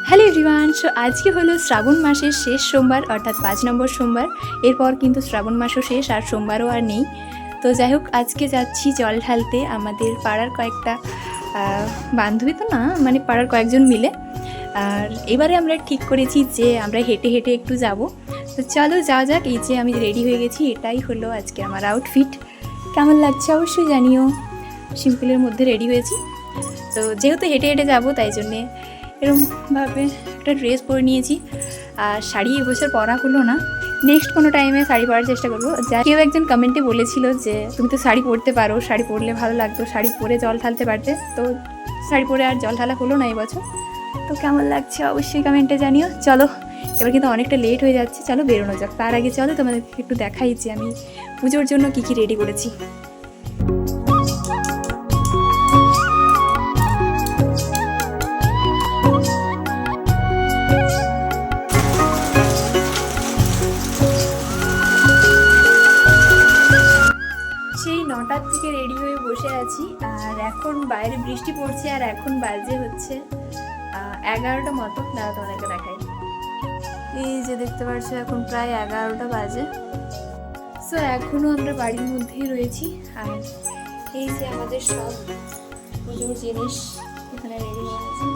Hello everyone. So আজকে হলো শ্রাবণ মাসের শেষ সোমবার, অর্থাৎ 5 নম্বর সোমবার। এরপর কিন্তু শ্রাবণ মাসও শেষ, আর সোমবারও আর নেই। তো যাই হোক, আজকে যাচ্ছি জল ঢালতে আমাদের পাড়ার কয়েকটা বান্ধবী, তো না মানে পাড়ার কয়েকজন মিলে। আর এবারে আমরা ঠিক করেছি যে আমরা হেঁটে হেঁটে একটু যাব। তো চলো যাওয়া যাক। এই যে আমি রেডি হয়ে গেছি, এটাই হলো আজকে আমার আউটফিট। কেমন লাগছে অবশ্যই জানিও। সিম্পলের মধ্যে রেডি হয়েছি। তো যেহেতু হেঁটে হেঁটে যাবো, তাই জন্যে এরকমভাবে একটা ড্রেস পরে নিয়েছি। আর শাড়ি এবছর পরা হলো না, নেক্সট কোনো টাইমে শাড়ি পরার চেষ্টা করবো। যা কেউ একজন কমেন্টে বলেছিল যে তুমি তো শাড়ি পরতে পারো, শাড়ি পরলে ভালো লাগতো, শাড়ি পরে জল ঢালতে পারতে। তো শাড়ি পরে আর জল ঢালা হলো না এবছর। তো কেমন লাগছে অবশ্যই কমেন্টে জানিও। চলো, এবার কিন্তু অনেকটা লেট হয়ে যাচ্ছে, চলো বেরোনো যাক। তার আগে চলো তোমাদেরকে একটু দেখাই যে আমি পুজোর জন্য কী কী রেডি করেছি। সেই 9টার থেকে রেডি হয়ে বসে আছি, আর এখন বাইরে বৃষ্টি পড়ছে, আর এখন বাজে হচ্ছে 11টা মতো। দাঁড়া তোমাদেরকে দেখাই। এই যে দেখতে পাচ্ছ, এখন প্রায় 11টা বাজে। সো এখনও আমরা বাড়ির মধ্যেই রয়েছি। আর এই যে আমাদের সব পুজোর জিনিস এখানে রেডি হয়ে আছে।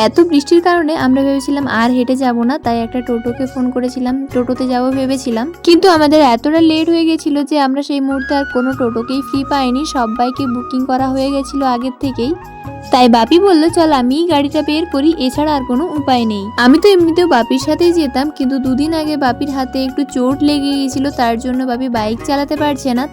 এত বৃষ্টির কারণে আমরা ভেবেছিলাম আর হেঁটে যাব না, তাই একটা টোটোকে ফোন করেছিলাম, টোটোতে যাব ভেবেছিলাম। কিন্তু আমাদের এতটা লেট হয়ে গেছিল যে আমরা সেই মুহূর্তে আর কোনো টোটোকেই ফ্রি পাইনি, সবাইকে বুকিং করা হয়ে গেছিল আগের থেকেই। তাই বাপি বলল চল আমিই গাড়িটা বের করি, এছাড়া আর কোনো উপায় নেই। আমি তো এমনিতেও বাপির সাথেই যেতাম, কিন্তু দুদিন আগে বাপির হাতে একটু চোট লেগে গিয়েছিল, তার জন্য বাপি বাইক চালাতে পারছে না।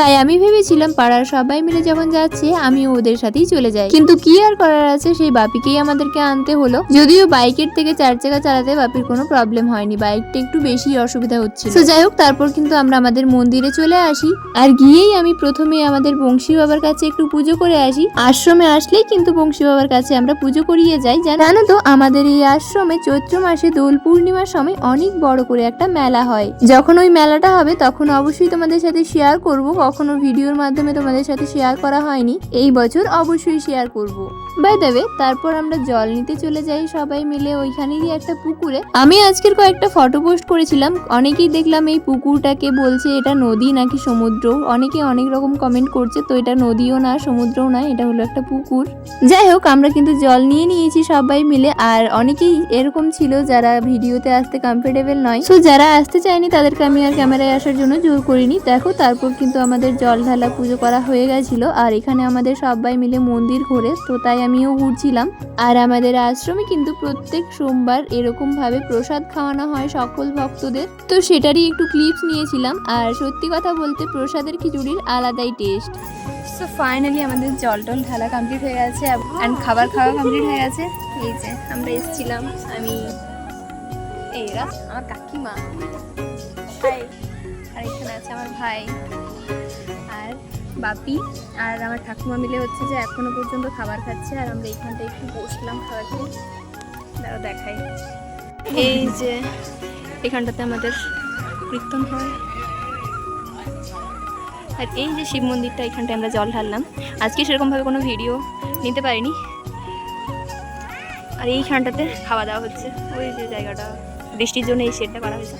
তাই আমি ভেবেছিলাম পাড়ার সবাই মিলে যখন যাচ্ছে আমিও ওদের সাথেই চলে যাই। কিন্তু কি আর করার আছে, সেই বাপিকেই আমাদেরকে আনতে হলো। যদিও বাইকের থেকে 4 চাকা চালাতে বাপির কোনো প্রবলেম হয়নি, বাইকটা একটু বেশি অসুবিধা হচ্ছিল। তো যাই হোক, তারপর কিন্তু আমরা আমাদের মন্দিরে চলে আসি। আর গিয়েই আমি প্রথমে আমাদের বংশী বাবার কাছে একটু পুজো করে আসি। আশ্রমে আসলেই কিন্তু বংশী বাবার কাছে আমরা পুজো করিয়ে যাই। জানো তো, আমাদের এই আশ্রমে চৈত্র মাসে দোল পূর্ণিমার সময় অনেক বড় করে একটা মেলা হয়। যখন ওই মেলাটা হবে তখন অবশ্যই তোমাদের সাথে শেয়ার করব। কখনো ভিডিওর মাধ্যমে তোমাদের সাথে শেয়ার করা হয়নি, এই বছর অবশ্যই শেয়ার করব। বাই দ্য ওয়ে, তারপর আমরা জল নিতে চলে যাই সবাই মিলে ওইখানেরই একটা পুকুরে। আমি আজকের কয়েকটা ফটো পোস্ট করেছিলাম, অনেকেই দেখলাম এই পুকুরটাকে বলছে এটা নদী নাকি সমুদ্র। অনেকে অনেক রকম কমেন্ট করছে, তো এটা নদীও না সমুদ্রও না, এটা হলো একটা পুকুর। যাই হোক, আমরা কিন্তু জল নিয়ে নিয়েছি সবাই মিলে। আর অনেকেই এরকম ছিল যারা ভিডিওতে আসতে কমফোর্টেবল নয়, সো যারা আসতে চায়নি তাদেরকে আমি আর ক্যামেরায় আসার জন্য জোর করিনি। দেখো, তারপর কিন্তু আমাদের জল ঢালা পুজো করা হয়ে গেছিল। আর এখানে আমাদের সবাই মিলে মন্দির ঘোরে, তো তাই আমিও ঘুরছিলাম। আর আমাদের আশ্রমে কিন্তু প্রত্যেক সোমবার এরকম ভাবে প্রসাদ খাওয়ানো হয় সকল ভক্তদের, তো সেটারই একটু ক্লিপস নিয়েছিলাম। আর সত্যি কথা বলতে প্রসাদের খিচুড়ির আলাদাই টেস্ট। সো ফাইনালি আমাদের জল টল ঢালা কমপ্লিট হয়ে গেছে, অ্যান্ড খাবার খাওয়া কমপ্লিট হয়ে গেছে। এই যে আমরা এসেছিলাম, আমি, এরা আমার কাকিমা, ভাই, আর এখানে আছে আমার ভাই আর বাপি আর আমার ঠাকুমা মিলে হচ্ছে যে এখনো পর্যন্ত খাবার খাচ্ছে। আর আমরা এইখানটা একটু বসলাম খাবার খেয়ে। দাঁড়াও দেখাই। এই যে এখানটাতে আমাদের কীর্তন হয়। আর এই যে শিব মন্দিরটা, এখানটায় আমরা জল ঢাললাম। আজকে সেরকমভাবে কোনো ভিডিও নিতে পারিনি। আর এইখানটাতে খাওয়া দাওয়া হচ্ছে, ওই যে জায়গাটা বৃষ্টির জন্য এই শেডটা করা হয়েছে।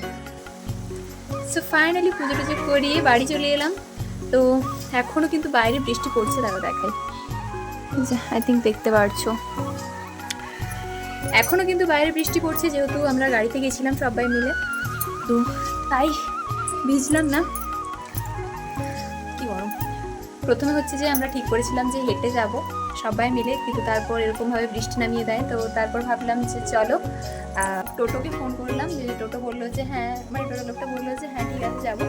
সো ফাইনালি পুজো টুজো করিয়ে বাড়ি চলে এলাম। তো এখনও কিন্তু বাইরে বৃষ্টি পড়ছে, তারা দেখাই, আই থিঙ্ক দেখতে পারছো। এখনও কিন্তু বাইরে বৃষ্টি পড়ছে, যেহেতু আমরা গাড়িতে গেছিলাম সবাই মিলে, তো তাই ভিজলাম না। কি গরম। প্রথমে হচ্ছে যে আমরা ঠিক করেছিলাম যে হেঁটে যাব সবাই মিলে, কিন্তু তারপর এরকমভাবে বৃষ্টি নামিয়ে দেয়। তো তারপর ভাবলাম যে চলো, টোটোকে ফোন করলাম, যে টোটো বললো যে হ্যাঁ, মানে টোটোর লোকটা বললো যে হ্যাঁ ঠিক আছে যাবো।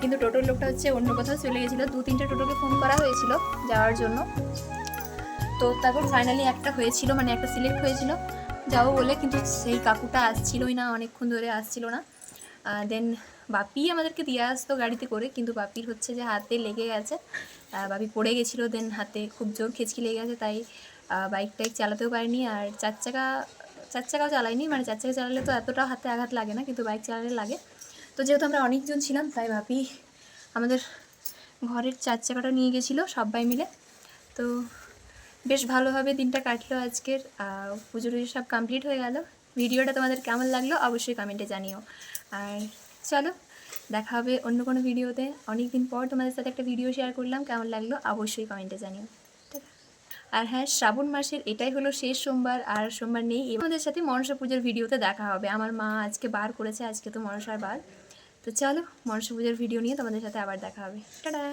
কিন্তু টোটোর লোকটা হচ্ছে অন্য কোথাও চলে গেছিলো। 2-3টে টোটোকে ফোন করা হয়েছিল যাওয়ার জন্য। তো তারপর ফাইনালি একটা হয়েছিল, মানে একটা সিলেক্ট হয়েছিল যাবো বলে, কিন্তু সেই কাকুটা আসছিলই না, অনেকক্ষণ ধরে আসছিল না। দেন বাপি আমাদেরকে দিয়ে আসতো গাড়িতে করে, কিন্তু বাপির হচ্ছে যে হাতে লেগে গেছে, বাপি পড়ে গেছিলো। দেন হাতে খুব জোর খেঁচকি লেগে গেছে, তাই বাইক টাইক চালাতেও পারিনি। আর 4 চাকাও চালাইনি, মানে 4 চাকা চালালে তো এতটা হাতে আঘাত লাগে না, কিন্তু বাইক চালালে লাগে। তো যেহেতু আমরা অনেকজন ছিলাম, তাই বাপি আমাদের ঘরের 4 চাকাটা নিয়ে গেছিলো সবাই মিলে। তো বেশ ভালোভাবে দিনটা কাটলো আজকের। পুজো টুজো সব কমপ্লিট হয়ে গেল। ভিডিওটা তোমাদের কেমন লাগলো অবশ্যই কমেন্টে জানিও। আর চলো দেখা হবে অন্য কোনো ভিডিওতে। অনেক দিন পর তোমাদের সাথে একটা ভিডিও শেয়ার করলাম, কেমন লাগলো অবশ্যই কমেন্টে জানিও। আর হ্যাঁ, শ্রাবণ মাসের এটাই হলো শেষ সোমবার, আর সোমবার নেই। আমাদের সাথে মনসা পুজোর ভিডিওতে দেখা হবে। আমার মা আজকে বার করেছে, আজকে তো মনসার বার। তো চলো মনসা পুজোর ভিডিও নিয়ে তোমাদের সাথে আবার দেখা হবে। টাটা।